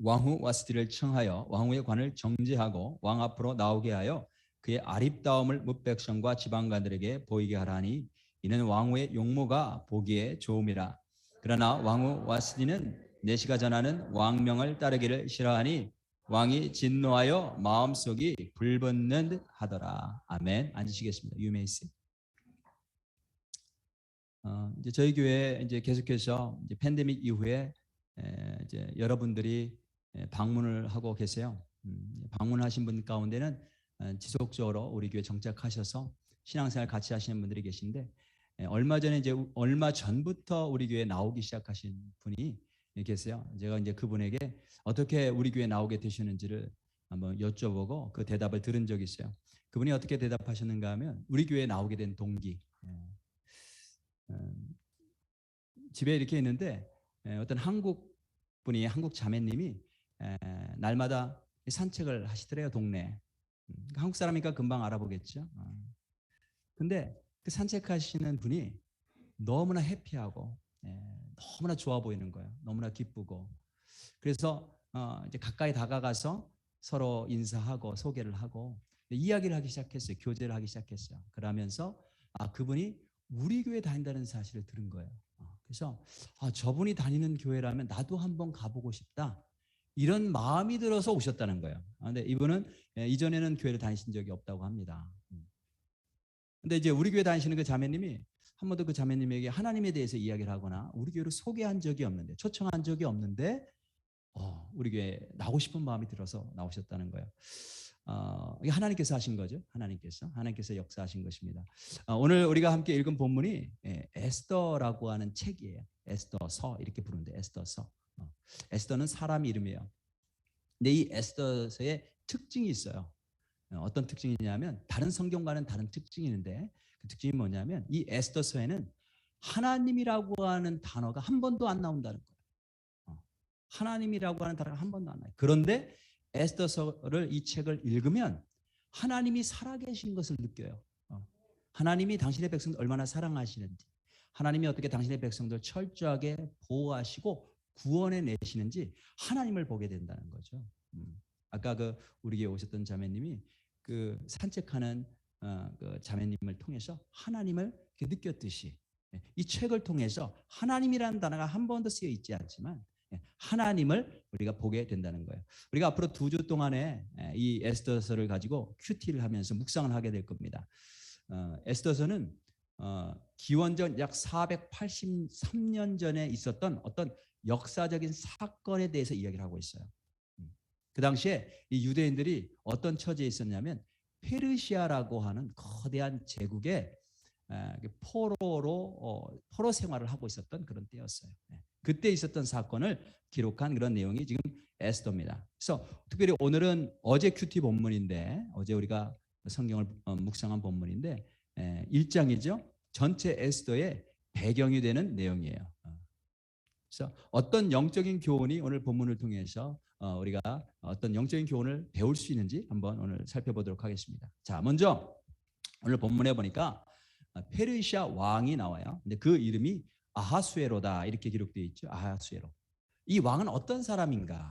왕후 와스디를 청하여 왕후의 관을 정지하고 왕 앞으로 나오게 하여 그의 아립다움을 뭇백성과 지방관들에게 보이게 하라니 이는 왕후의 용모가 보기에 좋음이라. 그러나 왕후 와스디는 내시가 전하는 왕명을 따르기를 싫어하니 왕이 진노하여 마음속이 불붙는 듯 하더라. 아멘. 앉으시겠습니다. You may sit. 이제 저희 교회 이제 계속해서 이제 팬데믹 이후에 이제 여러분들이 방문을 하고 계세요. 방문하신 분 가운데는 지속적으로 우리 교회 정착하셔서 신앙생활 같이 하시는 분들이 계신데 얼마 전부터 우리 교회 나오기 시작하신 분이 계세요. 제가 이제 그분에게 어떻게 우리 교회 나오게 되셨는지를 한번 여쭤보고 그 대답을 들은 적이 있어요. 그분이 어떻게 대답하셨는가 하면 우리 교회 나오게 된 동기. 집에 이렇게 있는데 어떤 한국 자매님이 날마다 산책을 하시더래요, 동네. 한국 사람이니까 금방 알아보겠죠. 근데 그 산책하시는 분이 너무나 해피하고 너무나 좋아 보이는 거예요. 너무나 기쁘고. 그래서 이제 가까이 다가가서 서로 인사하고 소개를 하고 이야기를 하기 시작했어요. 교제를 하기 시작했어요. 그러면서 그분이 우리 교회 다닌다는 사실을 들은 거예요. 그래서 저분이 다니는 교회라면 나도 한번 가보고 싶다. 이런 마음이 들어서 오셨다는 거예요. 근데 이분은 이전에는 교회를 다니신 적이 없다고 합니다. 근데 이제 우리 교회 다니시는 그 자매님이 한 번도 그 자매님에게 하나님에 대해서 이야기를 하거나 우리 교회로 소개한 적이 없는데, 초청한 적이 없는데 우리 교회에 나오고 싶은 마음이 들어서 나오셨다는 거예요. 이게 하나님께서 하신 거죠. 하나님께서 역사하신 것입니다. 오늘 우리가 함께 읽은 본문이 에스더라고 하는 책이에요. 에스더서 이렇게 부르는데 에스더서. 에스더는 사람 이름이에요. 근데 이 에스더서의 특징이 있어요. 어떤 특징이냐면 다른 성경과는 다른 특징이 있는데 그 특징이 뭐냐면 이 에스더서에는 하나님이라고 하는 단어가 한 번도 안 나온다는 거예요. 하나님이라고 하는 단어가 한 번도 안 나와요. 그런데 에스더서를 이 책을 읽으면 하나님이 살아계신 것을 느껴요. 하나님이 당신의 백성들 얼마나 사랑하시는지, 하나님이 어떻게 당신의 백성들 철저하게 보호하시고 구원해 내시는지 하나님을 보게 된다는 거죠. 아까 그 우리 교회 오셨던 자매님이 그 산책하는 그 자매님을 통해서 하나님을 느꼈듯이 이 책을 통해서 하나님이라는 단어가 한 번도 쓰여 있지 않지만 하나님을 우리가 보게 된다는 거예요. 우리가 앞으로 2주 동안에 이 에스더서를 가지고 큐티를 하면서 묵상을 하게 될 겁니다. 에스더서는 기원전 약 483년 전에 있었던 어떤 역사적인 사건에 대해서 이야기를 하고 있어요. 그 당시에 이 유대인들이 어떤 처지에 있었냐면 페르시아라고 하는 거대한 제국의 포로 생활을 하고 있었던 그런 때였어요. 그때 있었던 사건을 기록한 그런 내용이 지금 에스더입니다. 그래서 특별히 오늘은 어제 큐티 본문인데 어제 우리가 성경을 묵상한 본문인데 1장이죠. 전체 에스더의 배경이 되는 내용이에요. 그래서 어떤 영적인 교훈이 오늘 본문을 통해서 우리가 어떤 영적인 교훈을 배울 수 있는지 한번 오늘 살펴보도록 하겠습니다. 자, 먼저 오늘 본문에 보니까 페르시아 왕이 나와요. 근데 그 이름이 아하수에로다 이렇게 기록되어 있죠. 아하수에로. 이 왕은 어떤 사람인가를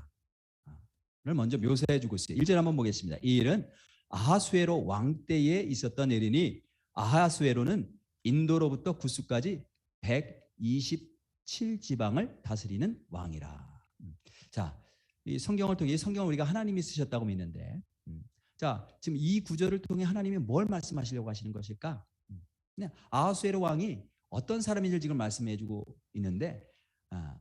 먼저 묘사해 주고 있어요. 1절 한번 보겠습니다. 이 일은 아하수에로 왕 때에 있었던 일이니 아하수에로는 인도로부터 구스까지 127지방을 다스리는 왕이라. 자, 이 성경을 통해 성경을 우리가 하나님이 쓰셨다고 믿는데 자, 지금 이 구절을 통해 하나님이 뭘 말씀하시려고 하시는 것일까? 아하수에로 왕이 어떤 사람인지를 지금 말씀해 주고 있는데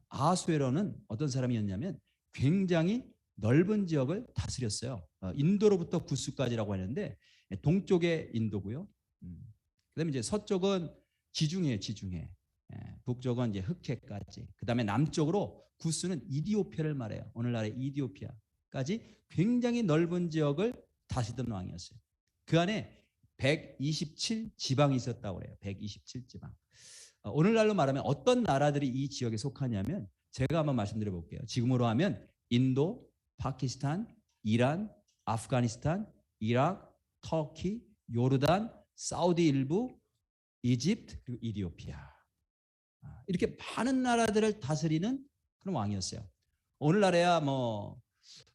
아하수에로는 어떤 사람이었냐면 굉장히 넓은 지역을 다스렸어요. 인도로부터 구스까지라고 하는데 동쪽의 인도고요. 그다음에 이제 서쪽은 지중해. 북쪽은 이제 흑해까지. 그다음에 남쪽으로 구스는 이디오피아를 말해요. 오늘날의 이디오피아까지 굉장히 넓은 지역을 다스리던 왕이었어요. 그 안에 127지방이 있었다고 그래요. 127지방. 오늘날로 말하면 어떤 나라들이 이 지역에 속하냐면 제가 한번 말씀드려 볼게요. 지금으로 하면 인도, 파키스탄, 이란, 아프가니스탄, 이락, 터키, 요르단, 사우디 일부, 이집트 그리고 이디오피아. 이렇게 많은 나라들을 다스리는 그런 왕이었어요. 오늘날에야 뭐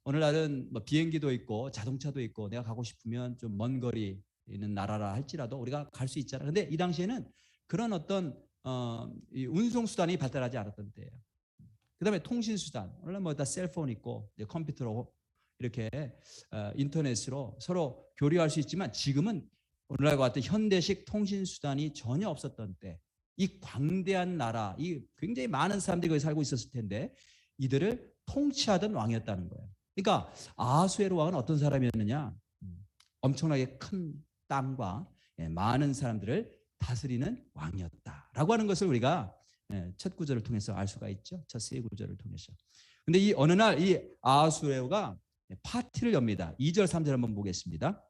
오늘날은 뭐 비행기도 있고 자동차도 있고 내가 가고 싶으면 좀 먼 거리 있는 나라라 할지라도 우리가 갈 수 있잖아. 근데 이 당시에는 그런 어떤 이 운송 수단이 발달하지 않았던 때예요. 그다음에 통신 수단. 오늘날 뭐 다 셀폰 있고 컴퓨터로 이렇게 인터넷으로 서로 교류할 수 있지만 지금은 오늘날과 같은 현대식 통신 수단이 전혀 없었던 때, 이 광대한 나라, 이 굉장히 많은 사람들이 거기 살고 있었을 텐데 이들을 통치하던 왕이었다는 거예요. 그러니까 아하수에로 왕은 어떤 사람이었느냐? 엄청나게 큰 땅과 많은 사람들을 다스리는 왕이었다라고 하는 것을 우리가 첫 구절을 통해서 알 수가 있죠. 첫 세 구절을 통해서. 근데 이 어느 날 이 아하수에로가 파티를 엽니다. 2절 3절 한번 보겠습니다.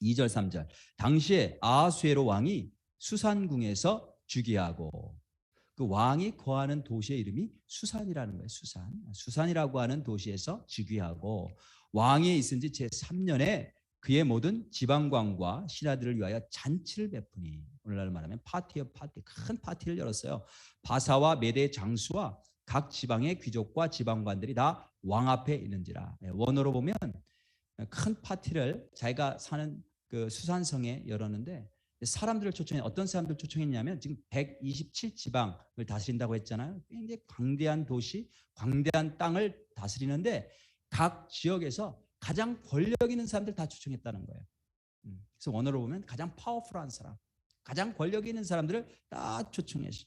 2절 3절. 당시에 아하수에로 왕이 수산궁에서 즉위하고, 그 왕이 거하는 도시의 이름이 수산이라는 거예요. 수산이라고 하는 도시에서 즉위하고, 왕이 있은 지 제3년에 그의 모든 지방관과 신하들을 위하여 잔치를 베푸니, 오늘날 말하면 파티요, 파티, 큰 파티를 열었어요. 바사와 메대 장수와 각 지방의 귀족과 지방관들이 다 왕 앞에 있는지라. 원어로 보면 큰 파티를 자기가 사는 그 수산성에 열었는데, 사람들을 초청해. 어떤 사람들을 초청했냐면 지금 127지방을 다스린다고 했잖아요. 굉장히 광대한 도시, 광대한 땅을 다스리는데 각 지역에서 가장 권력 있는 사람들 다 초청했다는 거예요. 그래서 원어로 보면 가장 파워풀한 사람, 가장 권력 있는 사람들을 다 초청했어요.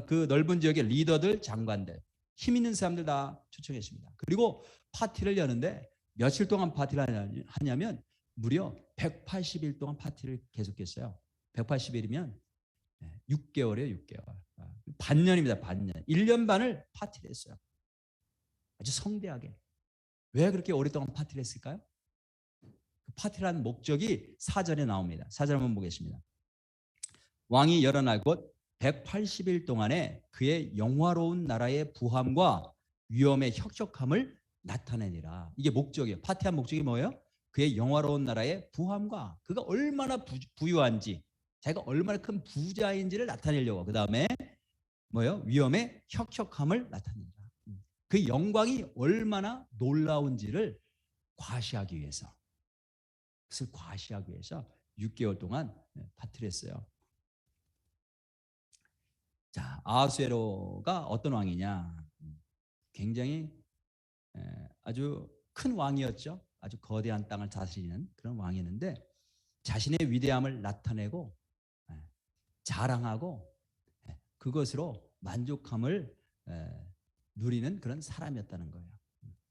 그 넓은 지역의 리더들, 장관들, 힘 있는 사람들 다 초청했습니다. 그리고 파티를 여는데 며칠 동안 파티를 하냐면 무려 180일 동안 파티를 계속했어요. 180일이면 6개월이에요. 6개월. 반년입니다. 반년. 1년 반을 파티를 했어요. 아주 성대하게. 왜 그렇게 오랫동안 파티를 했을까요? 그 파티를 한 목적이 4절에 나옵니다. 4절 한번 보겠습니다. 왕이 여러 날 곧 180일 동안에 그의 영화로운 나라의 부함과 위엄의 혁혁함을 나타내니라. 이게 목적이에요. 파티한 목적이 뭐예요? 그의 영화로운 나라의 부함과 그가 얼마나 부유한지, 자기가 얼마나 큰 부자인지를 나타내려고. 그 다음에 뭐예요? 위엄의 혁혁함을 나타낸다. 그 영광이 얼마나 놀라운지를 과시하기 위해서, 그것을 과시하기 위해서 6개월 동안 파티를 했어요. 자, 아하수에로가 어떤 왕이냐? 굉장히 아주 큰 왕이었죠. 아주 거대한 땅을 다스리는 그런 왕이었는데 자신의 위대함을 나타내고 자랑하고 그것으로 만족함을 누리는 그런 사람이었다는 거예요.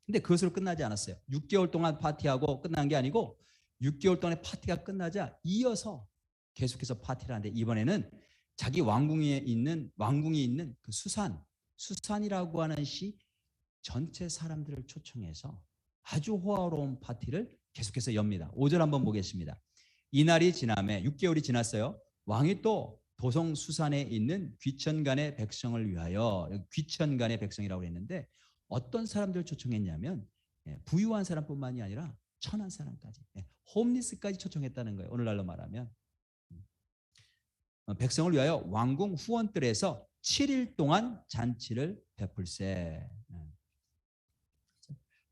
근데 그것으로 끝나지 않았어요. 6개월 동안 파티하고 끝난 게 아니고 6개월 동안의 파티가 끝나자 이어서 계속해서 파티를 하는데, 이번에는 자기 왕궁이 있는 그 수산이라고 하는 시 전체 사람들을 초청해서 아주 호화로운 파티를 계속해서 엽니다. 5절 한번 보겠습니다. 이날이 지남에 6개월이 지났어요. 왕이 또 도성 수산에 있는 귀천간의 백성을 위하여, 귀천간의 백성이라고 했는데 어떤 사람들을 초청했냐면 부유한 사람뿐만이 아니라 천한 사람까지, 홈리스까지 초청했다는 거예요. 오늘날로 말하면 백성을 위하여 왕궁 후원들에서 7일 동안 잔치를 베풀세.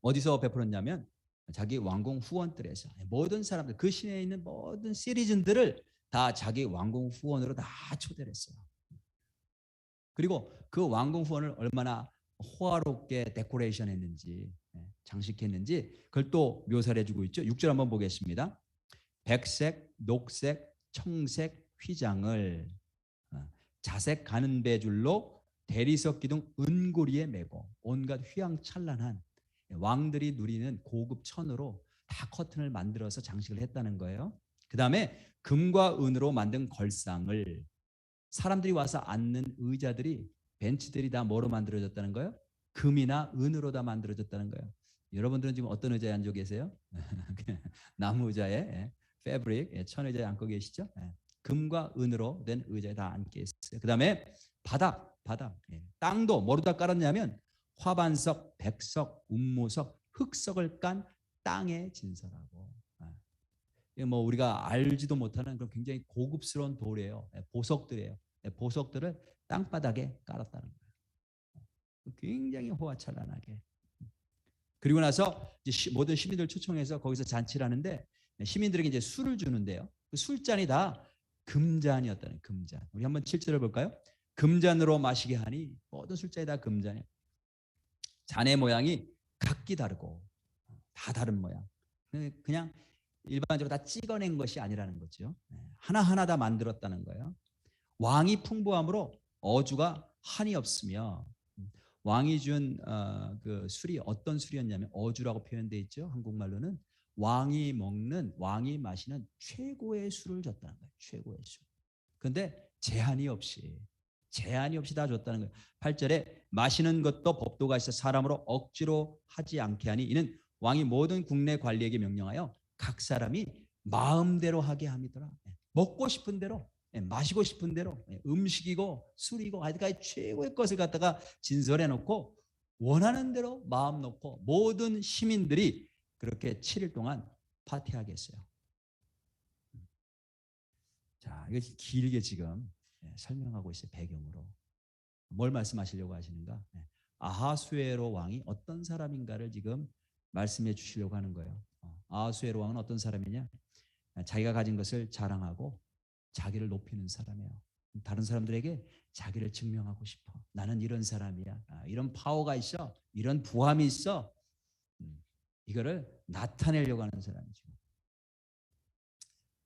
어디서 베풀었냐면 자기 왕궁 후원들에서 모든 사람들, 그 시내에 있는 모든 시리즌들을 다 자기 왕궁 후원으로 다 초대를 했어요. 그리고 그 왕궁 후원을 얼마나 호화롭게 데코레이션 했는지, 장식했는지 그걸 또 묘사를 해주고 있죠. 6절 한번 보겠습니다. 백색, 녹색, 청색 휘장을 자색 가는배줄로 대리석 기둥 은고리에 메고 온갖 휘황찬란한 왕들이 누리는 고급 천으로 다 커튼을 만들어서 장식을 했다는 거예요. 그 다음에 금과 은으로 만든 걸상을, 사람들이 와서 앉는 의자들이, 벤치들이 다 뭐로 만들어졌다는 거예요? 금이나 은으로 다 만들어졌다는 거예요. 여러분들은 지금 어떤 의자에 앉아 계세요? 나무 의자에, 패브릭, 천 의자에 앉고 계시죠? 금과 은으로 된 의자에 다 앉게 했어요. 그 다음에 바닥, 땅도 뭐로다 깔았냐면 화반석, 백석, 운모석, 흑석을 깐 땅의 진설하고, 뭐 우리가 알지도 못하는 그런 굉장히 고급스러운 돌이에요. 보석들이에요. 보석들을 땅바닥에 깔았다는 거예요. 굉장히 호화찬란하게. 그리고 나서 이제 모든 시민들 초청해서 거기서 잔치를 하는데 시민들에게 이제 술을 주는데요. 그 술잔이 다 금잔이었다는 금잔. 우리 한번 7절을 볼까요? 금잔으로 마시게 하니 모든 술잔이 다 금잔이에요. 잔의 모양이 각기 다르고 다 다른 모양. 그냥 일반적으로 다 찍어낸 것이 아니라는 거죠. 하나하나 다 만들었다는 거예요. 왕이 풍부함으로 어주가 한이 없으며 왕이 준 그 술이 어떤 술이었냐면 어주라고 표현되어 있죠. 한국말로는 왕이 먹는 왕이 마시는 최고의 술을 줬다는 거예요. 최고의 술. 그런데 제한이 없이 다 줬다는 거예요. 8절에 마시는 것도 법도가 있어 사람으로 억지로 하지 않게 하니 이는 왕이 모든 국내 관리에게 명령하여 각 사람이 마음대로 하게 함이더라. 먹고 싶은 대로 마시고 싶은 대로 음식이고 술이고 하여튼까지 최고의 것을 갖다가 진설해 놓고 원하는 대로 마음 놓고 모든 시민들이 그렇게 7일 동안 파티하겠어요. 자, 이거 길게 지금 설명하고 있어요. 배경으로. 뭘 말씀하시려고 하시는가? 아하수에로 왕이 어떤 사람인가를 지금 말씀해 주시려고 하는 거예요. 아하수에로 왕은 어떤 사람이냐? 자기가 가진 것을 자랑하고 자기를 높이는 사람이에요. 다른 사람들에게 자기를 증명하고 싶어. 나는 이런 사람이야. 이런 파워가 있어. 이런 부함이 있어. 이거를 나타내려고 하는 사람이죠.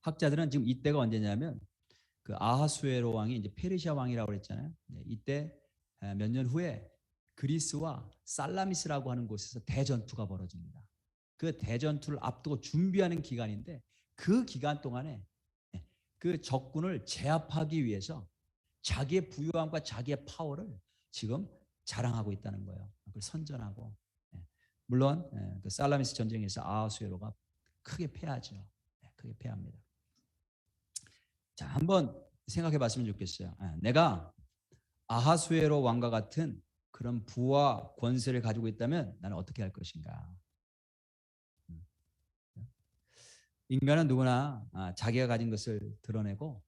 학자들은 지금 이때가 언제냐면 그 아하수에로 왕이 이제 페르시아 왕이라고 그랬잖아요. 이때 몇 년 후에 그리스와 살라미스라고 하는 곳에서 대전투가 벌어집니다. 그 대전투를 앞두고 준비하는 기간인데 그 기간 동안에 그 적군을 제압하기 위해서 자기의 부유함과 자기의 파워를 지금 자랑하고 있다는 거예요. 그걸 선전하고. 물론 그 살라미스 전쟁에서 아하수에로가 크게 패하죠. 크게 패합니다. 자, 한번 생각해 봤으면 좋겠어요. 내가 아하수에로 왕과 같은 그런 부와 권세를 가지고 있다면 나는 어떻게 할 것인가? 인간은 누구나 자기가 가진 것을 드러내고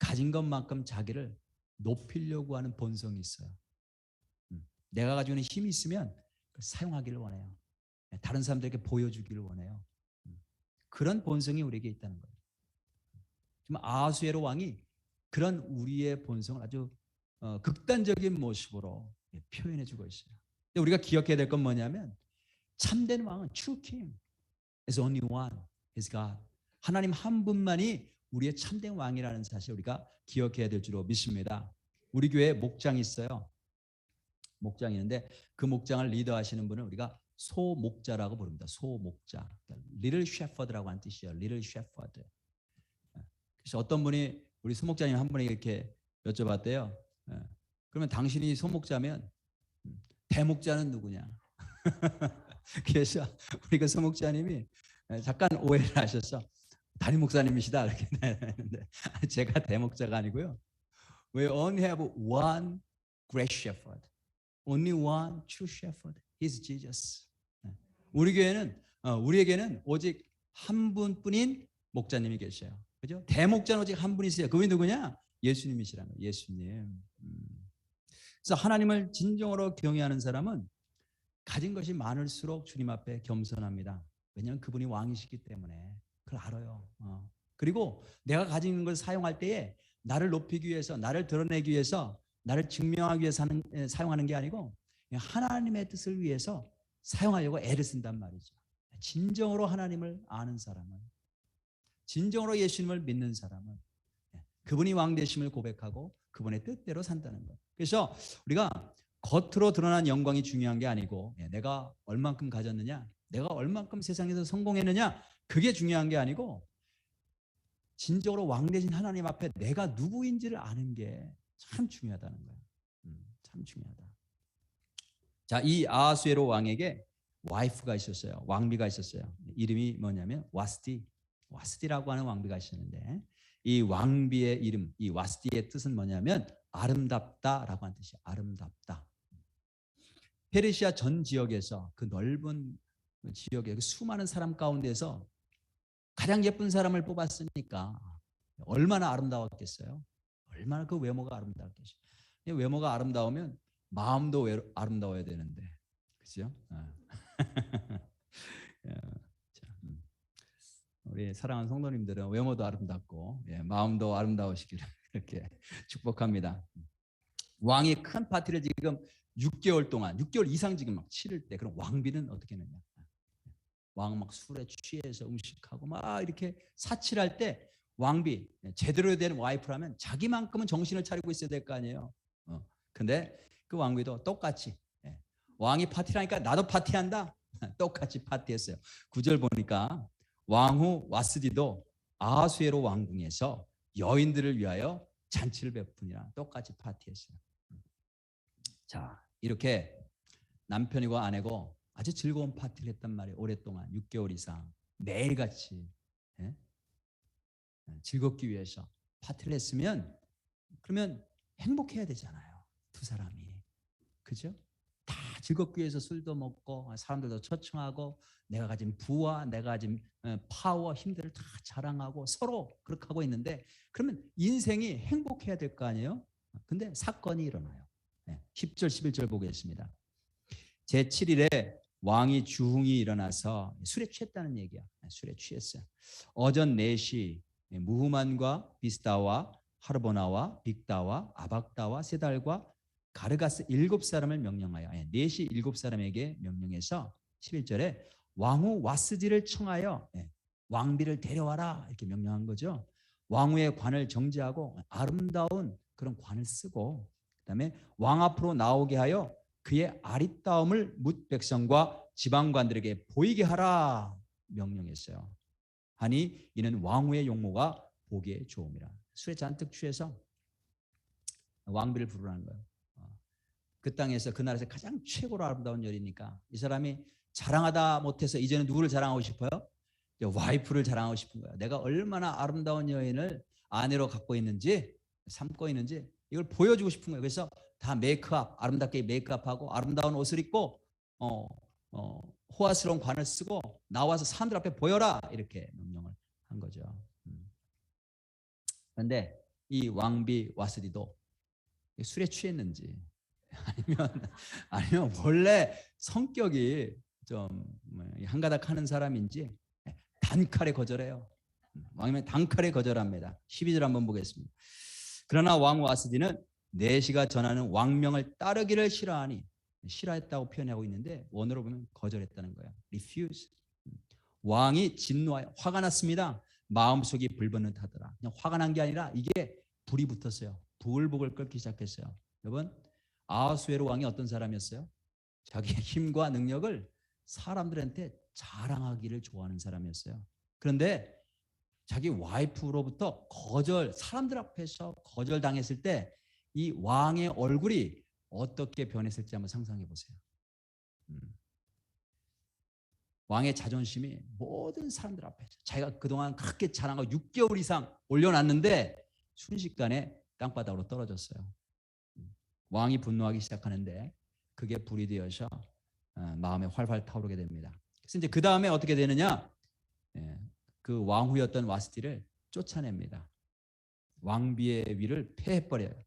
가진 것만큼 자기를 높이려고 하는 본성이 있어요. 내가 가지고 있는 힘이 있으면 사용하기를 원해요. 다른 사람들에게 보여주기를 원해요. 그런 본성이 우리에게 있다는 거예요. 지금 아하수에로 왕이 그런 우리의 본성을 아주 극단적인 모습으로 표현해주고 있어요. 근데 우리가 기억해야 될 건 뭐냐면 참된 왕은 true king is only one, is God. 하나님 한 분만이 우리의 참된 왕이라는 사실 우리가 기억해야 될 줄로 믿습니다. 우리 교회에 목장이 있어요. 목장이 있는데 그 목장을 리더하시는 분은 우리가 소목자라고 부릅니다. 소목자. Little shepherd라고 하는 뜻이에요. Little shepherd. 그래서 어떤 분이 우리 소목자님 한 분에게 이렇게 여쭤봤대요. 그러면 당신이 소목자면 대목자는 누구냐? 그래서 우리 그 소목자님이 잠깐 오해를 하셨어. 담임 목사님이시다 이렇게 했는데 제가 대목자가 아니고요. We only have one great shepherd. Only one true shepherd. He's Jesus. 우리에게는 오직 한 분뿐인 목자님이 계셔요. 그죠? 대목자는 오직 한 분이세요. 그분이 누구냐? 예수님이시라는 거예요. 예수님. 그래서 하나님을 진정으로 경외하는 사람은 가진 것이 많을수록 주님 앞에 겸손합니다. 왜냐하면 그분이 왕이시기 때문에 그걸 알아요. 그리고 내가 가진 걸 사용할 때에 나를 높이기 위해서, 나를 드러내기 위해서, 나를 증명하기 위해서 사용하는 게 아니고 하나님의 뜻을 위해서 사용하려고 애를 쓴단 말이죠. 진정으로 하나님을 아는 사람은, 진정으로 예수님을 믿는 사람은 그분이 왕 되심을 고백하고 그분의 뜻대로 산다는 거예요. 그래서 우리가 겉으로 드러난 영광이 중요한 게 아니고 내가 얼만큼 가졌느냐, 내가 얼만큼 세상에서 성공했느냐, 그게 중요한 게 아니고 진정으로 왕 되신 하나님 앞에 내가 누구인지를 아는 게 참 중요하다는 거예요. 참 중요하다. 자, 이 아하수에로 왕에게 와이프가 있었어요. 왕비가 있었어요. 이름이 뭐냐면 와스디라고 하는 왕비가 있었는데 이 왕비의 이름, 이 와스디의 뜻은 뭐냐면 아름답다라고 하는 뜻이에요. 아름답다. 페르시아 전 지역에서 그 넓은 지역에 그 수많은 사람 가운데서 가장 예쁜 사람을 뽑았으니까 얼마나 아름다웠겠어요? 얼마나 그 외모가 아름다웠겠어요? 외모가 아름다우면 마음도 아름다워야 되는데, 그죠? 자, 우리 사랑하는 성도님들은 외모도 아름답고 마음도 아름다우시기를 이렇게 축복합니다. 왕이 큰 파티를 지금 6개월 동안, 6개월 이상 지금 막 치를 때, 그럼 왕비는 어떻게 했느냐? 왕 막 술에 취해서 음식하고 막 이렇게 사치할 때 왕비, 제대로 된 와이프라면 자기만큼은 정신을 차리고 있어야 될 거 아니에요. 근데 그 왕비도 똑같이 왕이 파티라니까 나도 파티한다. 똑같이 파티했어요. 9절 보니까 왕후 와스디도 아하수에로 왕궁에서 여인들을 위하여 잔치를 베푸니라. 똑같이 파티했어요. 자, 이렇게 남편이고 아내고 아주 즐거운 파티를 했단 말이에요. 오랫동안 6개월 이상 매일같이 즐겁기 위해서 파티를 했으면, 그러면 행복해야 되잖아요. 두 사람이. 그죠? 다 즐겁기 위해서 술도 먹고 사람들도 초청하고 내가 가진 부와 내가 가진 파워, 힘들을 다 자랑하고 서로 그렇게 하고 있는데, 그러면 인생이 행복해야 될 거 아니에요? 근데 사건이 일어나요. 10절 11절 보겠습니다. 제7일에 왕이 주흥이 일어나서 술에 취했다는 얘기야. 술에 취했어요. 오전 4시 무후만과 비스다와 하르보나와 빅다와 아박다와 세달과 가르가스 7사람을 명령하여 4시 7사람에게 명령해서 11절에 왕후 와스디를 청하여 왕비를 데려와라 이렇게 명령한 거죠. 왕후의 관을 정지하고 아름다운 그런 관을 쓰고, 그다음에 왕 앞으로 나오게 하여 그의 아리따움을 뭇 백성과 지방관들에게 보이게 하라 명령했어요. 하니 이는 왕후의 용모가 보기에 좋음이라. 술에 잔뜩 취해서 왕비를 부르라는 거예요. 그 땅에서 그 나라에서 가장 최고로 아름다운 여인이니까 이 사람이 자랑하다 못해서 이제는 누구를 자랑하고 싶어요? 와이프를 자랑하고 싶은 거예요. 내가 얼마나 아름다운 여인을 아내로 갖고 있는지, 삼고 있는지 이걸 보여주고 싶은 거예요. 그래서 다 메이크업, 아름답게 메이크업하고 아름다운 옷을 입고 호화스러운 관을 쓰고 나와서 사람들 앞에 보여라 이렇게 명령을 한 거죠. 그런데 이 왕비 와스디도 술에 취했는지 아니면 원래 성격이 좀 한가닥하는 사람인지 단칼에 거절해요. 왕이면 단칼에 거절합니다. 12절 한번 보겠습니다. 그러나 왕 와스디는 내시가 전하는 왕명을 따르기를 싫어하니, 싫어했다고 표현하고 있는데 원어로 보면 거절했다는 거예요. refuse. 왕이 진노하여 화가 났습니다. 마음속이 불번듯하더라. 그냥 화가 난 게 아니라 이게 불이 붙었어요. 부글부글 끓기 시작했어요. 여러분, 아하수에로 왕이 어떤 사람이었어요? 자기의 힘과 능력을 사람들한테 자랑하기를 좋아하는 사람이었어요. 그런데 자기 와이프로부터 사람들 앞에서 거절당했을 때 이 왕의 얼굴이 어떻게 변했을지 한번 상상해 보세요. 왕의 자존심이 모든 사람들 앞에서 자기가 그동안 그렇게 자랑하고 6개월 이상 올려놨는데 순식간에 땅바닥으로 떨어졌어요. 왕이 분노하기 시작하는데 그게 불이 되어서 마음에 활활 타오르게 됩니다. 그래서 이제 그 다음에 어떻게 되느냐? 그 왕후였던 와스티를 쫓아냅니다. 왕비의 위를 폐해버려요.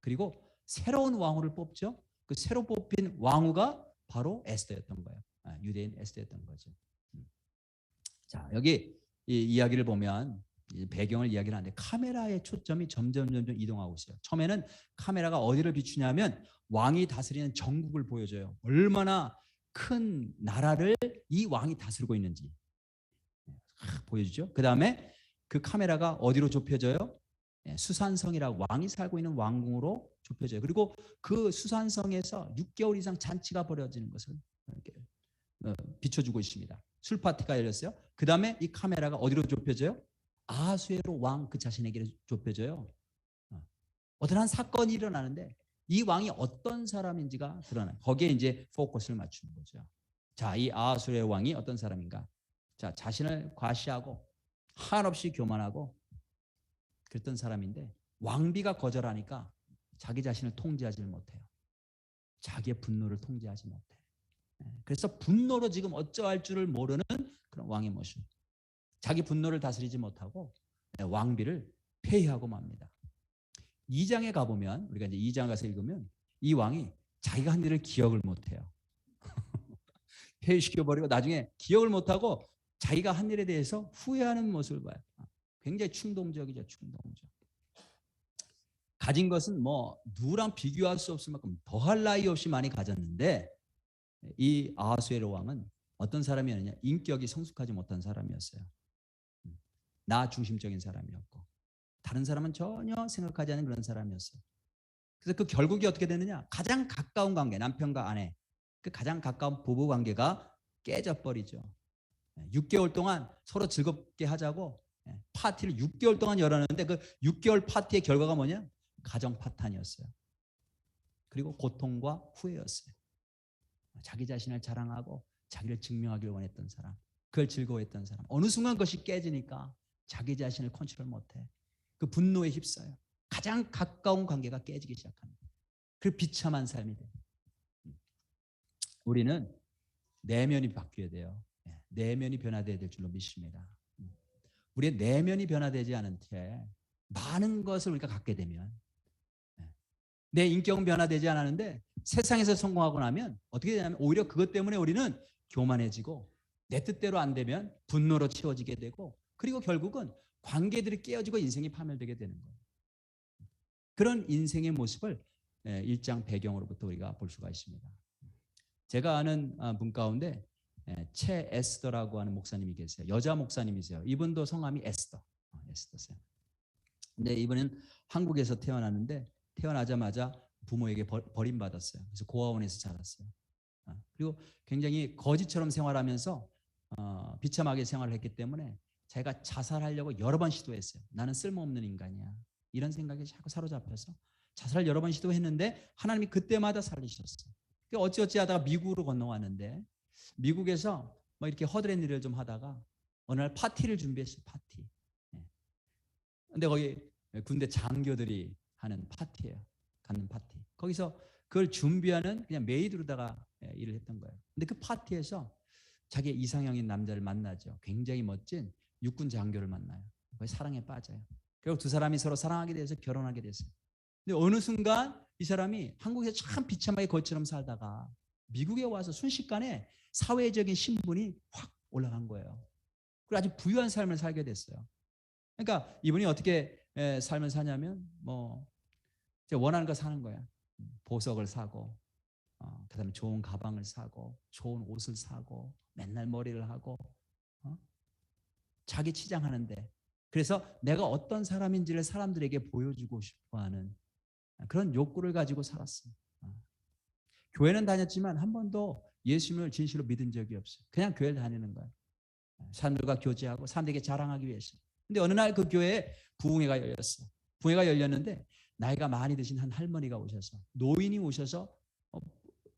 그리고 새로운 왕후를 뽑죠. 그 새로 뽑힌 왕후가 바로 에스더였던 거예요. 유대인 에스더였던 거죠. 자, 여기 이 이야기를 보면 배경을 이야기를 하는데 카메라의 초점이 점점 이동하고 있어요. 처음에는 카메라가 어디를 비추냐면 왕이 다스리는 전국을 보여줘요. 얼마나 큰 나라를 이 왕이 다스리고 있는지 보여주죠. 그 다음에 그 카메라가 어디로 좁혀져요? 수산성이라고 왕이 살고 있는 왕궁으로 좁혀져요. 그리고 그 수산성에서 6개월 이상 잔치가 벌어지는 것을 이렇게 비춰주고 있습니다. 술 파티가 열렸어요. 그 다음에 이 카메라가 어디로 좁혀져요? 아하수에로 왕 그 자신에게 좁혀져요. 어떤 한 사건이 일어나는데 이 왕이 어떤 사람인지가 드러나요. 거기에 이제 포커스를 맞추는 거죠. 자, 이 아하수에로 왕이 어떤 사람인가? 자, 자신을 과시하고 한없이 교만하고 그랬던 사람인데 왕비가 거절하니까 자기 자신을 통제하지 못해요. 자기의 분노를 통제하지 못해요. 그래서 분노로 지금 어쩌할 줄을 모르는 그런 왕의 모습. 자기 분노를 다스리지 못하고 왕비를 폐위하고 맙니다. 2장에 가보면 우리가 이제 2장 가서 읽으면 이 왕이 자기가 한 일을 기억을 못해요. 폐위시켜버리고 나중에 기억을 못하고 자기가 한 일에 대해서 후회하는 모습을 봐요. 굉장히 충동적이죠. 충동적. 가진 것은 뭐 누구랑 비교할 수 없을 만큼 더할 나위 없이 많이 가졌는데, 이 아하수에로 왕은 어떤 사람이었느냐? 인격이 성숙하지 못한 사람이었어요. 나 중심적인 사람이었고 다른 사람은 전혀 생각하지 않는 그런 사람이었어요. 그래서 그 결국이 어떻게 되느냐? 가장 가까운 관계, 남편과 아내, 그 가장 가까운 부부 관계가 깨져버리죠. 6개월 동안 서로 즐겁게 하자고 파티를 6개월 동안 열었는데, 그 6개월 파티의 결과가 뭐냐? 가정 파탄이었어요. 그리고 고통과 후회였어요. 자기 자신을 자랑하고 자기를 증명하기를 원했던 사람, 그걸 즐거워했던 사람, 어느 순간 그것이 깨지니까 자기 자신을 컨트롤 못해. 그 분노에 휩싸여 가장 가까운 관계가 깨지기 시작합니다. 그 비참한 삶이 돼요. 우리는 내면이 바뀌어야 돼요. 내면이 변화되어야 될 줄로 믿습니다. 우리의 내면이 변화되지 않은 채 많은 것을 우리가 갖게 되면, 내 인격은 변화되지 않았는데 세상에서 성공하고 나면 어떻게 되냐면 오히려 그것 때문에 우리는 교만해지고 내 뜻대로 안 되면 분노로 채워지게 되고, 그리고 결국은 관계들이 깨어지고 인생이 파멸되게 되는 거예요. 그런 인생의 모습을 1장 배경으로부터 우리가 볼 수가 있습니다. 제가 아는 분 가운데 채 에스더라고 하는 목사님이 계세요. 여자 목사님이세요. 이분도 성함이 에스더세요. 근데 이분은 한국에서 태어났는데 태어나자마자 부모에게 버림받았어요. 그래서 고아원에서 자랐어요. 그리고 굉장히 거지처럼 생활하면서 비참하게 생활을 했기 때문에 제가 자살하려고 여러 번 시도했어요. 나는 쓸모없는 인간이야, 이런 생각에 자꾸 사로잡혀서 자살을 여러 번 시도했는데 하나님이 그때마다 살리셨어요. 어찌어찌 하다가 미국으로 건너왔는데, 미국에서 뭐 이렇게 허드렛 일을 좀 하다가 어느 날 파티를 준비했어요. 파티. 근데 거기 군대 장교들이 하는 파티예요. 갖는 파티. 거기서 그걸 준비하는 그냥 메이드로다가 일을 했던 거예요. 근데 그 파티에서 자기 이상형인 남자를 만나죠. 굉장히 멋진 육군 장교를 만나요. 거기 사랑에 빠져요. 결국 두 사람이 서로 사랑하게 돼서 결혼하게 됐어요. 근데 어느 순간 이 사람이 한국에서 참 비참하게 거지처럼 살다가 미국에 와서 순식간에 사회적인 신분이 확 올라간 거예요. 그리고 아주 부유한 삶을 살게 됐어요. 그러니까 이분이 어떻게 삶을 사냐면 뭐 원하는 거 사는 거야. 보석을 사고, 그다음에 좋은 가방을 사고, 좋은 옷을 사고, 맨날 머리를 하고, 자기 치장하는데, 그래서 내가 어떤 사람인지를 사람들에게 보여주고 싶어하는 그런 욕구를 가지고 살았어요. 교회는 다녔지만 한 번도 예수님을 진실로 믿은 적이 없어요. 그냥 교회를 다니는 거예요. 사람들과 교제하고 사람들에게 자랑하기 위해서. 근데 어느 날 그 교회에 부흥회가 열렸어요. 부흥회가 열렸는데 나이가 많이 드신 한 할머니가 오셔서, 노인이 오셔서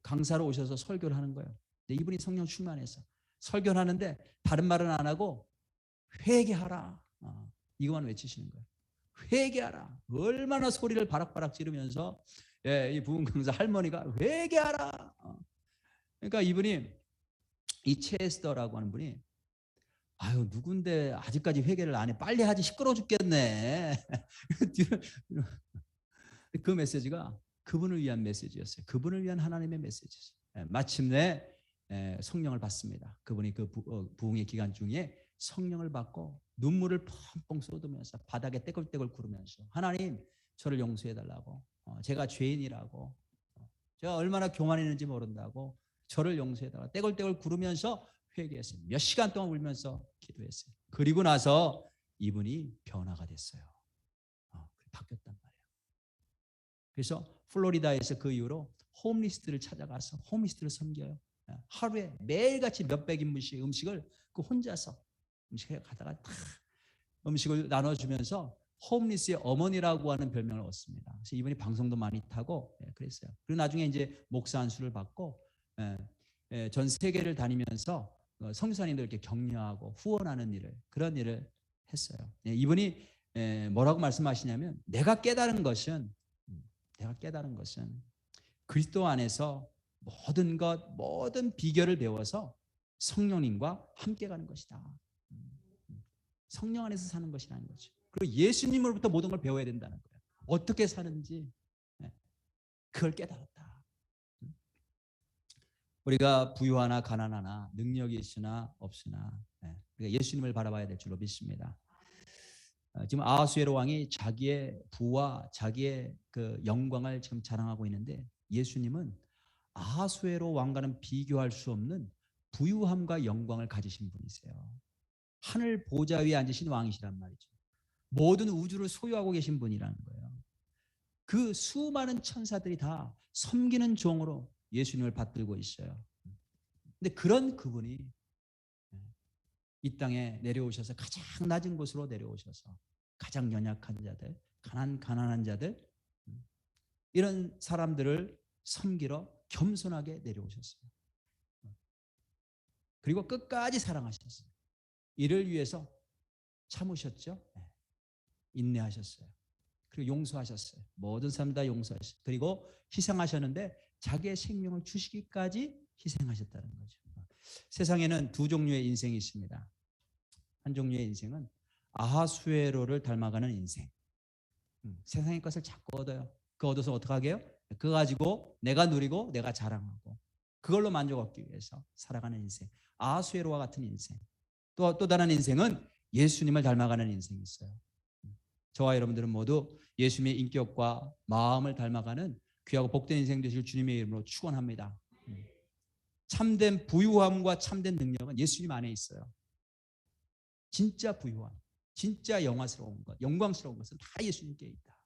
강사로 오셔서 설교를 하는 거예요. 근데 이분이 성령 충만해서 설교를 하는데 다른 말은 안 하고 회개하라, 이것만 외치시는 거예요. 회개하라. 얼마나 소리를 바락바락 지르면서 이 부흥 강사 할머니가 회개하라. 그러니까 이분이, 이 체스터라고 하는 분이, 아유 누군데 아직까지 회개를 안 해, 빨리 하지, 시끄러워 죽겠네. 그 메시지가 그분을 위한 메시지였어요. 그분을 위한 하나님의 메시지였어요. 마침내 성령을 받습니다. 그분이 그 부흥의 기간 중에 성령을 받고 눈물을 펑펑 쏟으면서 바닥에 떼굴떼굴 구르면서, 하나님 저를 용서해달라고, 제가 죄인이라고, 제가 얼마나 교만했는지 모른다고 저를 용서해달라고 떼굴떼굴 구르면서 회개했어요. 몇 시간 동안 울면서 기도했어요. 그리고 나서 이분이 변화가 됐어요. 바뀌었단 말이에요. 그래서 플로리다에서 그 이후로 홈리스트를 찾아가서 홈리스트를 섬겨요. 하루에 매일같이 몇백 인분씩 음식을 그 혼자서 음식을 가다가 다 음식을 나눠주면서 홈리스의 어머니라고 하는 별명을 얻습니다. 그래서 이분이 방송도 많이 타고 그랬어요. 그리고 나중에 이제 목사 안수를 받고 전 세계를 다니면서 선교사님들 이렇게 격려하고 후원하는 그런 일을 했어요. 이분이 뭐라고 말씀하시냐면, 내가 깨달은 것은 그리스도 안에서 모든 비결을 배워서 성령님과 함께 가는 것이다. 성령 안에서 사는 것이라는 거죠. 그리고 예수님으로부터 모든 걸 배워야 된다는 거예요. 어떻게 사는지 그걸 깨달았다. 우리가 부유하나 가난하나 능력이 있으나 없으나 우리가 예수님을 바라봐야 될 줄로 믿습니다. 지금 아하수에로 왕이 자기의 부와 자기의 그 영광을 지금 자랑하고 있는데 예수님은 아하수에로 왕과는 비교할 수 없는 부유함과 영광을 가지신 분이세요. 하늘 보좌 위에 앉으신 왕이시란 말이죠. 모든 우주를 소유하고 계신 분이라는 거예요. 그 수많은 천사들이 다 섬기는 종으로 예수님을 받들고 있어요. 근데 그런 그분이 이 땅에 내려오셔서 가장 낮은 곳으로 내려오셔서 가장 연약한 자들, 가난한 자들, 이런 사람들을 섬기러 겸손하게 내려오셨어요. 그리고 끝까지 사랑하셨어요. 이를 위해서 참으셨죠. 인내하셨어요. 그리고 용서하셨어요. 모든 사람 다 용서하셨어요. 그리고 희생하셨는데 자기의 생명을 주시기까지 희생하셨다는 거죠. 세상에는 두 종류의 인생이 있습니다. 한 종류의 인생은 아하수에로를 닮아가는 인생. 세상의 것을 자꾸 얻어요. 그 얻어서 어떻게 하게요? 그거 가지고 내가 누리고 내가 자랑하고 그걸로 만족 얻기 위해서 살아가는 인생. 아하수에로와 같은 인생. 또 다른 인생은 예수님을 닮아가는 인생이 있어요. 저와 여러분들은 모두 예수님의 인격과 마음을 닮아가는 귀하고 복된 인생 되실 주님의 이름으로 축원합니다. 참된 부유함과 참된 능력은 예수님 안에 있어요. 진짜 부유함, 진짜 영화스러운 것, 영광스러운 것은 다 예수님께 있다.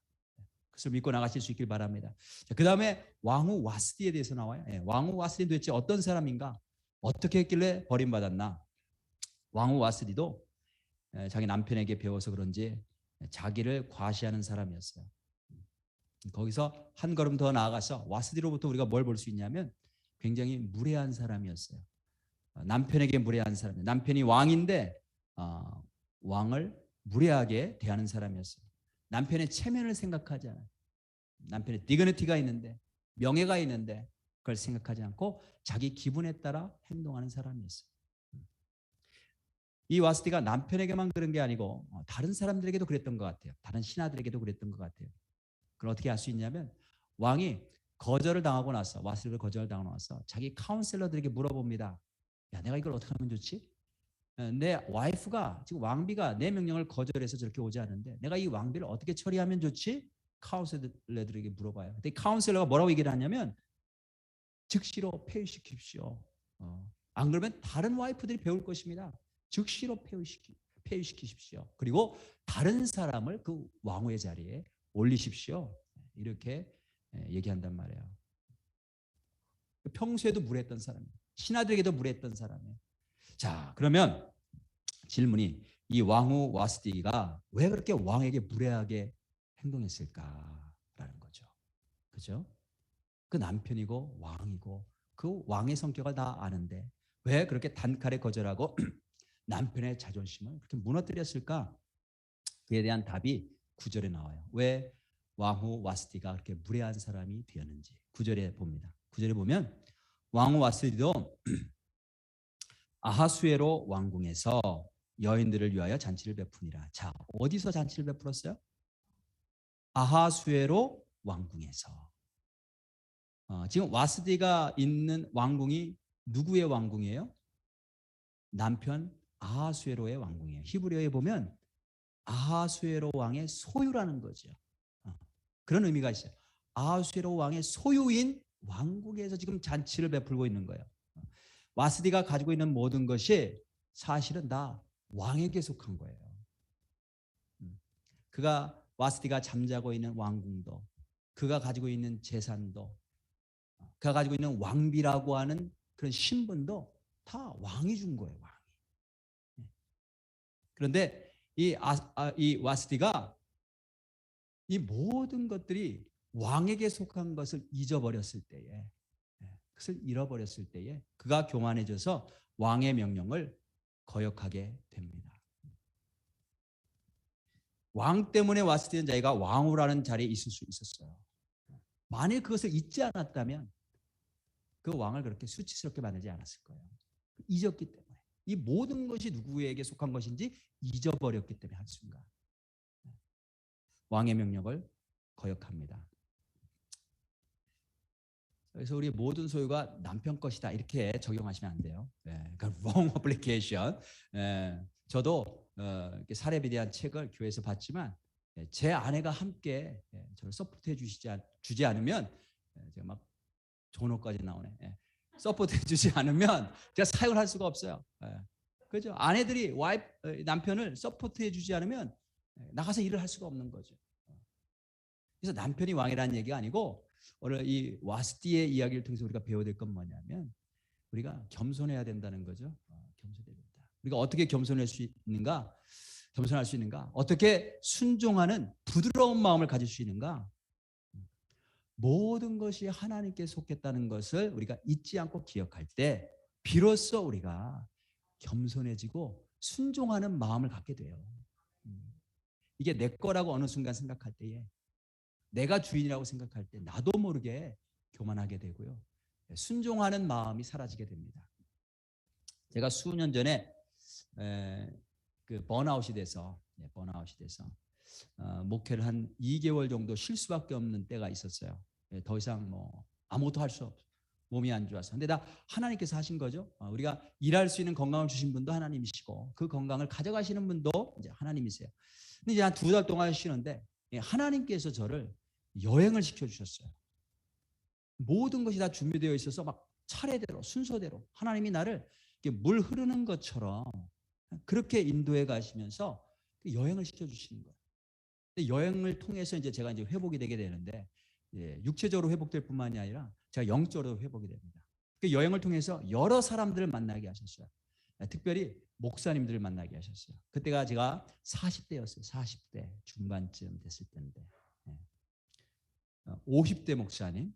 그것을 믿고 나가실 수 있길 바랍니다. 그 다음에 왕후 와스디에 대해서 나와요. 왕후 와스디는 도대체 어떤 사람인가? 어떻게 했길래 버림받았나? 왕후 와스디도 자기 남편에게 배워서 그런지 자기를 과시하는 사람이었어요. 거기서 한 걸음 더 나아가서 와스디로부터 우리가 뭘 볼 수 있냐면 굉장히 무례한 사람이었어요. 남편에게 무례한 사람. 남편이 왕인데 왕을 무례하게 대하는 사람이었어요. 남편의 체면을 생각하지 않아요. 남편의 디그니티가 있는데 명예가 있는데 그걸 생각하지 않고 자기 기분에 따라 행동하는 사람이었어요. 이 와스디가 남편에게만 그런 게 아니고 다른 사람들에게도 그랬던 것 같아요. 다른 신하들에게도 그랬던 것 같아요. 그걸 어떻게 알 수 있냐면 왕이 거절을 당하고 나서 와스디를 거절을 당하고 나서 자기 카운셀러들에게 물어봅니다. 야, 내가 이걸 어떻게 하면 좋지? 내 와이프가 지금 왕비가 내 명령을 거절해서 저렇게 오지 않는데 내가 이 왕비를 어떻게 처리하면 좋지? 카운셀러들에게 물어봐요. 근데 카운셀러가 뭐라고 얘기를 하냐면 즉시로 폐위시킵시오. 안 그러면 다른 와이프들이 배울 것입니다. 즉시로 폐위시키십시오. 그리고 다른 사람을 그 왕후의 자리에 올리십시오. 이렇게 얘기한단 말이에요. 평소에도 무례했던 사람이에요. 신하들에게도 무례했던 사람이에요. 자, 그러면 질문이 이 왕후 와스디가 왜 그렇게 왕에게 무례하게 행동했을까라는 거죠. 그죠? 그 남편이고 왕이고 그 왕의 성격을 다 아는데 왜 그렇게 단칼에 거절하고 남편의 자존심을 그렇게 무너뜨렸을까? 그에 대한 답이 9절에 나와요. 왜 왕후 와스디가 그렇게 무례한 사람이 되었는지 9절에 봅니다. 9절에 보면 왕후 와스디도 아하수에로 왕궁에서 여인들을 위하여 잔치를 베푸니라. 자, 어디서 잔치를 베풀었어요? 아하수에로 왕궁에서. 지금 와스디가 있는 왕궁이 누구의 왕궁이에요? 남편 아하수에로의 왕궁이에요. 히브리어에 보면 아하수에로 왕의 소유라는 거죠. 그런 의미가 있어요. 아하수에로 왕의 소유인 왕궁에서 지금 잔치를 베풀고 있는 거예요. 와스디가 가지고 있는 모든 것이 사실은 다 왕에게 속한 거예요. 그가 와스디가 잠자고 있는 왕궁도, 그가 가지고 있는 재산도, 그가 가지고 있는 왕비라고 하는 그런 신분도 다 왕이 준 거예요. 왕이. 그런데 이 와스디가 이 모든 것들이 왕에게 속한 것을 잊어버렸을 때에, 그것을 잃어버렸을 때에 그가 교만해져서 왕의 명령을 거역하게 됩니다. 왕 때문에 와스디는 자기가 왕후라는 자리에 있을 수 있었어요. 만일 그것을 잊지 않았다면 그 왕을 그렇게 수치스럽게 만들지 않았을 거예요. 잊었기 때문에 이 모든 것이 누구에게 속한 것인지 잊어버렸기 때문에 한순간 왕의 명령을 거역합니다. 그래서 우리 모든 소유가 남편 것이다 이렇게 적용하시면 안 돼요. 그러니까 wrong application. 저도 이렇게 사례에 대한 책을 교회에서 봤지만 제 아내가 함께 저를 서포트해 주지 않으면 제가 막 전호까지 나오네. 서포트해 주지 않으면 제가 사역을 할 수가 없어요. 그죠? 아내들이 남편을 서포트해 주지 않으면 나가서 일을 할 수가 없는 거죠. 그래서 남편이 왕이라는 얘기가 아니고 오늘 이 와스디의 이야기를 통해서 우리가 배워야 될 건 뭐냐면 우리가 겸손해야 된다는 거죠. 겸손해야 된다. 우리가 어떻게 겸손할 수 있는가? 겸손할 수 있는가? 어떻게 순종하는 부드러운 마음을 가질 수 있는가? 모든 것이 하나님께 속했다는 것을 우리가 잊지 않고 기억할 때 비로소 우리가 겸손해지고 순종하는 마음을 갖게 돼요. 이게 내 거라고 어느 순간 생각할 때에 내가 주인이라고 생각할 때 나도 모르게 교만하게 되고요. 순종하는 마음이 사라지게 됩니다. 제가 수년 전에 그 번아웃이 돼서 목회를 한 2개월 정도 쉴 수밖에 없는 때가 있었어요. 더 이상 뭐 아무것도 할 수 없어. 몸이 안 좋아서. 근데 다 하나님께서 하신 거죠. 우리가 일할 수 있는 건강을 주신 분도 하나님이시고 그 건강을 가져가시는 분도 이제 하나님이세요. 근데 이제 한 2달 동안 쉬는데 하나님께서 저를 여행을 시켜주셨어요. 모든 것이 다 준비되어 있어서 막 차례대로 순서대로 하나님이 나를 물 흐르는 것처럼 그렇게 인도해 가시면서 여행을 시켜주시는 거예요. 여행을 통해서 이제 제가 이제 회복이 되게 되는데 육체적으로 회복될 뿐만이 아니라 제가 영적으로 회복이 됩니다. 그 여행을 통해서 여러 사람들을 만나게 하셨어요. 특별히 목사님들을 만나게 하셨어요. 그때가 제가 40대였어요. 40대 중반쯤 됐을 때인데 50대 목사님,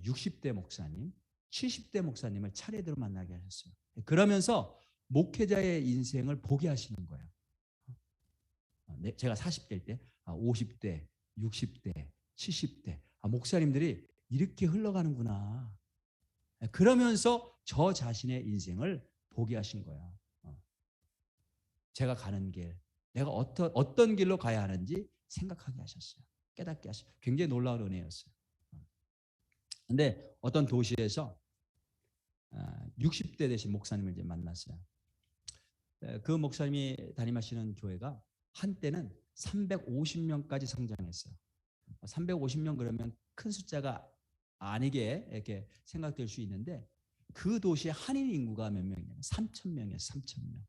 60대 목사님, 70대 목사님을 차례대로 만나게 하셨어요. 그러면서 목회자의 인생을 보게 하시는 거예요. 제가 40대일 때 50대, 60대, 70대 목사님들이 이렇게 흘러가는구나. 그러면서 저 자신의 인생을 보게 하신 거야. 제가 가는 길, 내가 어떤 길로 가야 하는지 생각하게 하셨어요. 깨닫게 하셨어요. 굉장히 놀라운 은혜였어요. 근데 어떤 도시에서 60대 되신 목사님을 이제 만났어요. 그 목사님이 담임하시는 교회가 한때는 350명까지 성장했어요. 350명 그러면 큰 숫자가 아니게 이렇게 생각될 수 있는데 그 도시의 한인 인구가 몇 명이냐면 3,000명이에요. 3,000명.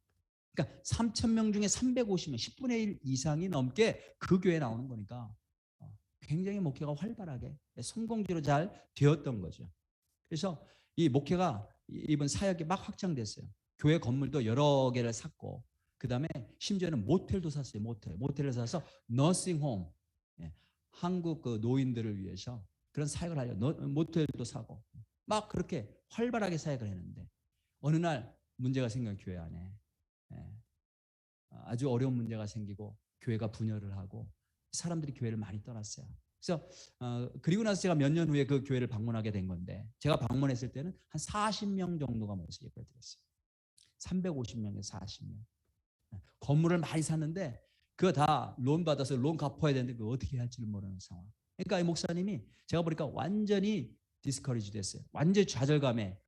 그러니까 3,000명 중에 350명, 10분의 1 이상이 넘게 그 교회에 나오는 거니까 굉장히 목회가 활발하게 성공적으로 잘 되었던 거죠. 그래서 이 목회가 이번 사역이 막 확장됐어요. 교회 건물도 여러 개를 샀고 그다음에 심지어는 모텔도 샀어요. 모텔을 사서 너싱홈, 한국 그 노인들을 위해서 그런 사역을 하려고 모텔도 사고 막 그렇게 활발하게 사역을 했는데 어느 날 문제가 생긴 교회 안에 아주 어려운 문제가 생기고 교회가 분열을 하고 사람들이 교회를 많이 떠났어요. 그래서 그리고 나서 제가 몇 년 후에 그 교회를 방문하게 된 건데 제가 방문했을 때는 한 40명 정도가 모여서 예배를 드렸어요. 350명에서 40명. 건물을 많이 샀는데 그거 다 론 받아서 론 갚아야 되는데 그거 어떻게 할지를 모르는 상황. 그러니까 이 목사님이 제가 보니까 완전히 디스커리지 됐어요. 완전히 좌절감에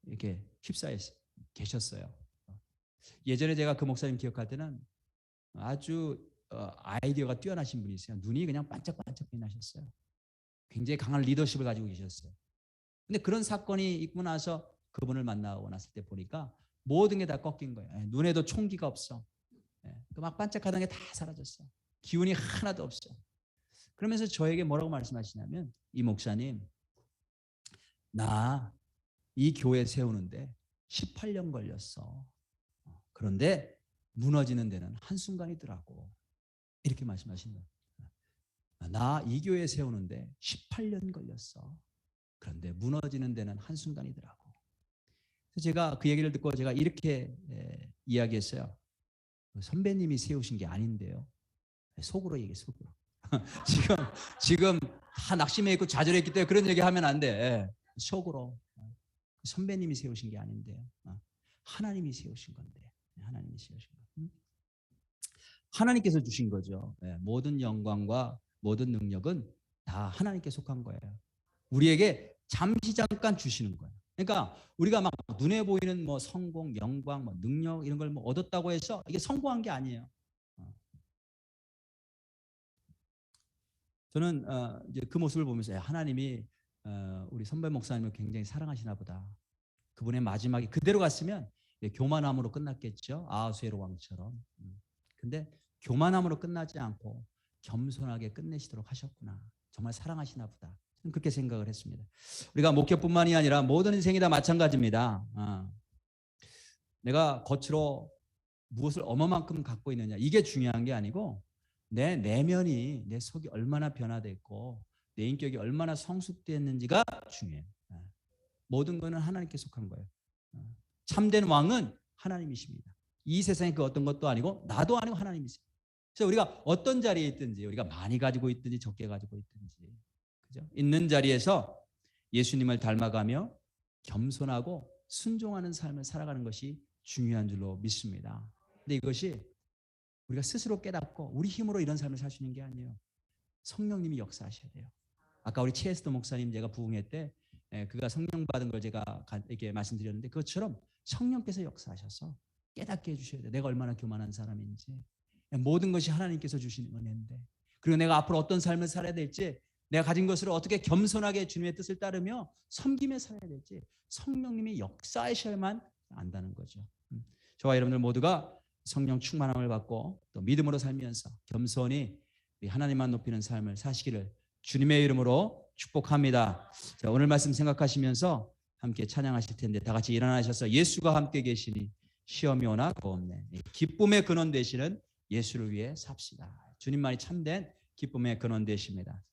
이렇게 휩싸여 계셨어요. 예전에 제가 그 목사님 기억할 때는 아주 아이디어가 뛰어나신 분이세요. 눈이 그냥 반짝반짝 빛나셨어요. 굉장히 강한 리더십을 가지고 계셨어요. 근데 그런 사건이 있고 나서 그분을 만나고 났을 때 보니까 모든 게 다 꺾인 거예요. 눈에도 총기가 없어. 막 반짝하던 게 다 사라졌어. 기운이 하나도 없어. 그러면서 저에게 뭐라고 말씀하시냐면 이 목사님 나 이 교회 세우는데 18년 걸렸어. 그런데 무너지는 데는 한순간이더라고. 이렇게 말씀하시는 거예요. 나 이 교회 세우는데 18년 걸렸어. 그런데 무너지는 데는 한순간이더라고. 그래서 제가 그 얘기를 듣고 제가 이렇게 이야기했어요. 선배님이 세우신 게 아닌데요. 속으로 얘기해, 속으로. 지금 다 낙심해 있고 좌절했기 때문에 그런 얘기 하면 안 돼. 속으로. 선배님이 세우신 게 아닌데요. 하나님이 세우신 건데. 하나님이 세우신 거. 하나님께서 주신 거죠. 모든 영광과 모든 능력은 다 하나님께 속한 거예요. 우리에게 잠시 잠깐 주시는 거예요. 그러니까 우리가 막 눈에 보이는 뭐 성공, 영광, 뭐 능력 이런 걸 뭐 얻었다고 해서 이게 성공한 게 아니에요. 저는 이제 그 모습을 보면서 하나님이 우리 선배 목사님을 굉장히 사랑하시나 보다. 그분의 마지막이 그대로 갔으면 교만함으로 끝났겠죠. 아하수에로 왕처럼. 근데 교만함으로 끝나지 않고 겸손하게 끝내시도록 하셨구나. 정말 사랑하시나 보다. 저는 그렇게 생각을 했습니다. 우리가 목회뿐만이 아니라 모든 인생이 다 마찬가지입니다. 내가 겉으로 무엇을 얼마만큼 갖고 있느냐 이게 중요한 게 아니고 내 내면이 내 속이 얼마나 변화됐고 내 인격이 얼마나 성숙됐는지가 중요해요. 모든 것은 하나님께 속한 거예요. 참된 왕은 하나님이십니다. 이 세상에 그 어떤 것도 아니고 나도 아니고 하나님이세요. 그래서 우리가 어떤 자리에 있든지 우리가 많이 가지고 있든지 적게 가지고 있든지 그죠? 있는 자리에서 예수님을 닮아가며 겸손하고 순종하는 삶을 살아가는 것이 중요한 줄로 믿습니다. 근데 이것이 우리가 스스로 깨닫고 우리 힘으로 이런 삶을 살 수 있는 게 아니에요. 성령님이 역사하셔야 돼요. 아까 우리 최에스더 목사님 제가 부흥회 때 그가 성령 받은 걸 제가 이렇게 말씀드렸는데 그것처럼 성령께서 역사하셔서 깨닫게 해주셔야 돼요. 내가 얼마나 교만한 사람인지 모든 것이 하나님께서 주시는 은혜인데 그리고 내가 앞으로 어떤 삶을 살아야 될지 내가 가진 것으로 어떻게 겸손하게 주님의 뜻을 따르며 섬기며 살아야 될지 성령님이 역사하셔야만 안다는 거죠. 저와 여러분들 모두가 성령 충만함을 받고 또 믿음으로 살면서 겸손히 하나님만 높이는 삶을 사시기를 주님의 이름으로 축복합니다. 자, 오늘 말씀 생각하시면서 함께 찬양하실 텐데 다 같이 일어나셔서 예수가 함께 계시니 시험이 오나 겁없네. 기쁨의 근원 되시는 예수를 위해 삽시다. 주님만이 참된 기쁨의 근원 되십니다.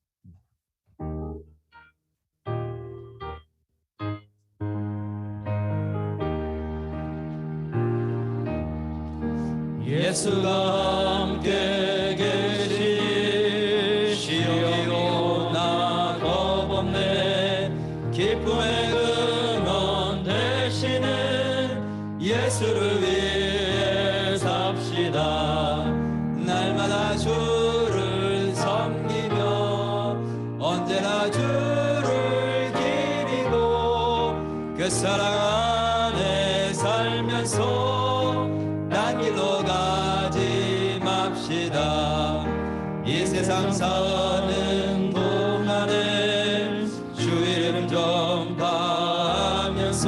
예수가 함께 계시니 시험이 오나 겁없네. 기쁨의 근원 되시는 예수를 위해 삽시다. 날마다 주를 섬기며 언제나 주를 기리고 그 사랑 안에 살면서 딴 길로 가지 맙시다. 이 세상 사는 동안에 주 이름 전파하면서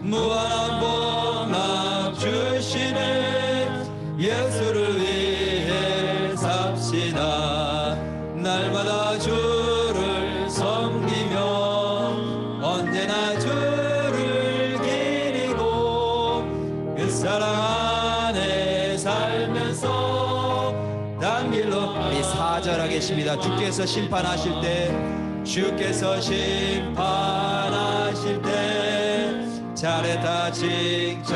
무한한 복락 주시는 예수를 위해 삽시다. 날마다 주를 섬기며 언제나 주를 기리고 그 사랑 안에 살면서 딴 길로 우리 4절 하겠습니다. 주께서 심판하실 때 잘했다 칭찬하리니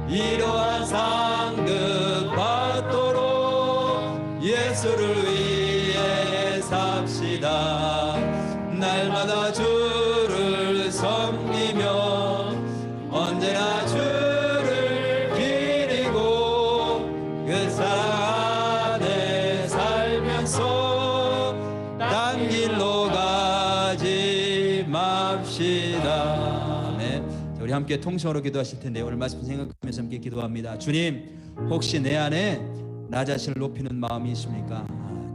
이러한 상급 받도록 예수를 위해 삽시다. 날마다 주를 섬기며 언제나 주를 기리고 그 사랑 안에 살면서 딴 길로 가지 맙시다. 네. 우리 함께 통성으로 기도하실 텐데 오늘 말씀 생각하면서 함께 기도합니다. 주님, 혹시 내 안에 나 자신을 높이는 마음이 있습니까?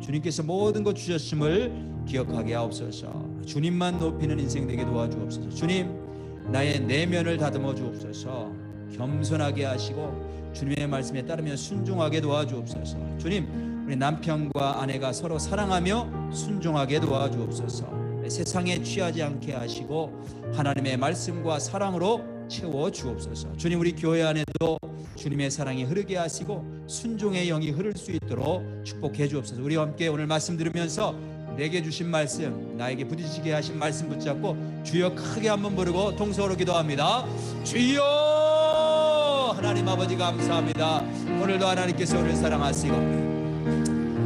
주님께서 모든 것 주셨음을 기억하게 하옵소서. 주님만 높이는 인생 되게 도와주옵소서. 주님, 나의 내면을 다듬어 주옵소서. 겸손하게 하시고 주님의 말씀에 따르며 순종하게 도와주옵소서. 주님, 우리 남편과 아내가 서로 사랑하며 순종하게 도와주옵소서. 세상에 취하지 않게 하시고 하나님의 말씀과 사랑으로 채워 주옵소서. 주님, 우리 교회 안에도 주님의 사랑이 흐르게 하시고 순종의 영이 흐를 수 있도록 축복해 주옵소서. 우리와 함께 오늘 말씀 들으면서 내게 주신 말씀, 나에게 부딪히게 하신 말씀 붙잡고 주여 크게 한번 부르고 통성으로 기도합니다. 주여! 하나님 아버지 감사합니다. 오늘도 하나님께서 우리를 사랑하시고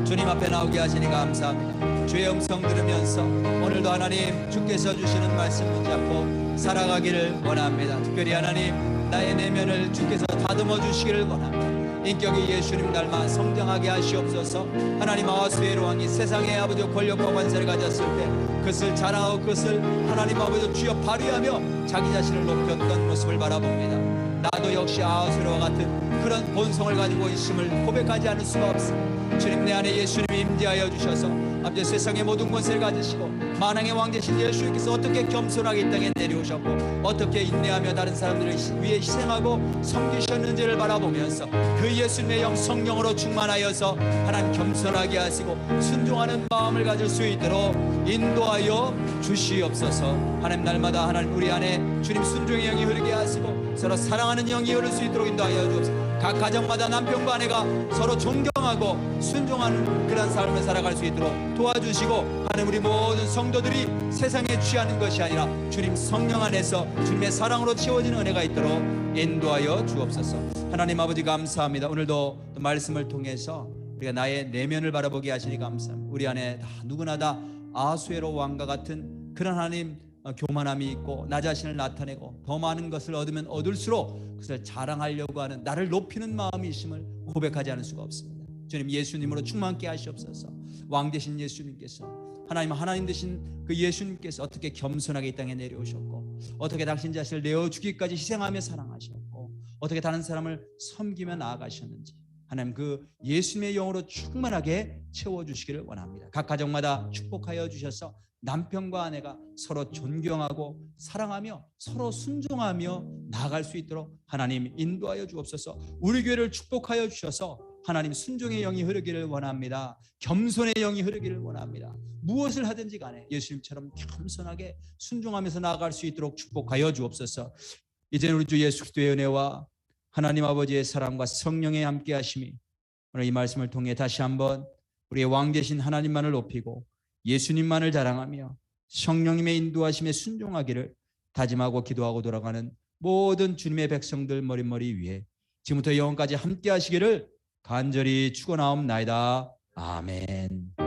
주님 앞에 나오게 하시니 감사합니다. 주의 음성 들으면서 오늘도 하나님 주께서 주시는 말씀 붙잡고 살아가기를 원합니다. 특별히 하나님 나의 내면을 주께서 다듬어 주시기를 원합니다. 인격이 예수님 닮아 성장하게 하시옵소서. 하나님 아하수에로 왕이 세상의 아버지 권력과 관세를 가졌을 때 그것을 자랑하고 그것을 하나님 아버지 주여 발휘하며 자기 자신을 높였던 모습을 바라봅니다. 나도 역시 아하수에로와 같은 그런 본성을 가지고 있음을 고백하지 않을 수가 없습니다. 주님, 내 안에 예수님이 임재하여 주셔서 아버지 세상의 모든 권세를 가지시고 만왕의 왕 되신 예수님께서 어떻게 겸손하게 이 땅에 내려오셨고 어떻게 인내하며 다른 사람들을 위해 희생하고 섬기셨는지를 바라보면서 그 예수님의 영 성령으로 충만하여서 하나님 겸손하게 하시고 순종하는 마음을 가질 수 있도록 인도하여 주시옵소서. 하나님, 날마다 하나님 우리 안에 주님 순종의 영이 흐르게 하시고 서로 사랑하는 영이 흐를 수 있도록 인도하여 주옵소서. 각 가정마다 남편과 아내가 서로 존경하고 순종하는 그런 삶을 살아갈 수 있도록 도와주시고, 하나님 우리 모든 성도들이 세상에 취하는 것이 아니라 주님 성령 안에서 주님의 사랑으로 채워지는 은혜가 있도록 인도하여 주옵소서. 하나님 아버지 감사합니다. 오늘도 말씀을 통해서 우리가 나의 내면을 바라보게 하시니 감사합니다. 우리 안에 다 누구나 다 아하수에로 왕과 같은 그런 하나님 교만함이 있고 나 자신을 나타내고 더 많은 것을 얻으면 얻을수록 그것을 자랑하려고 하는 나를 높이는 마음이 있음을 고백하지 않을 수가 없습니다. 주님, 예수님으로 충만케 하시옵소서. 왕 되신 예수님께서 하나님 되신 그 예수님께서 어떻게 겸손하게 이 땅에 내려오셨고 어떻게 당신 자신을 내어주기까지 희생하며 사랑하셨고 어떻게 다른 사람을 섬기며 나아가셨는지 하나님 그 예수님의 영으로 충만하게 채워주시기를 원합니다. 각 가정마다 축복하여 주셔서 남편과 아내가 서로 존경하고 사랑하며 서로 순종하며 나아갈 수 있도록 하나님 인도하여 주옵소서. 우리 교회를 축복하여 주셔서 하나님 순종의 영이 흐르기를 원합니다. 겸손의 영이 흐르기를 원합니다. 무엇을 하든지 간에 예수님처럼 겸손하게 순종하면서 나아갈 수 있도록 축복하여 주옵소서. 이제는 우리 주 예수 그리스도의 은혜와 하나님 아버지의 사랑과 성령의 함께 하심이 오늘 이 말씀을 통해 다시 한번 우리의 왕 되신 하나님만을 높이고 예수님만을 자랑하며 성령님의 인도하심에 순종하기를 다짐하고 기도하고 돌아가는 모든 주님의 백성들 머릿머리 위에 지금부터 영원까지 함께 하시기를 간절히 축원하옵나이다. 아멘.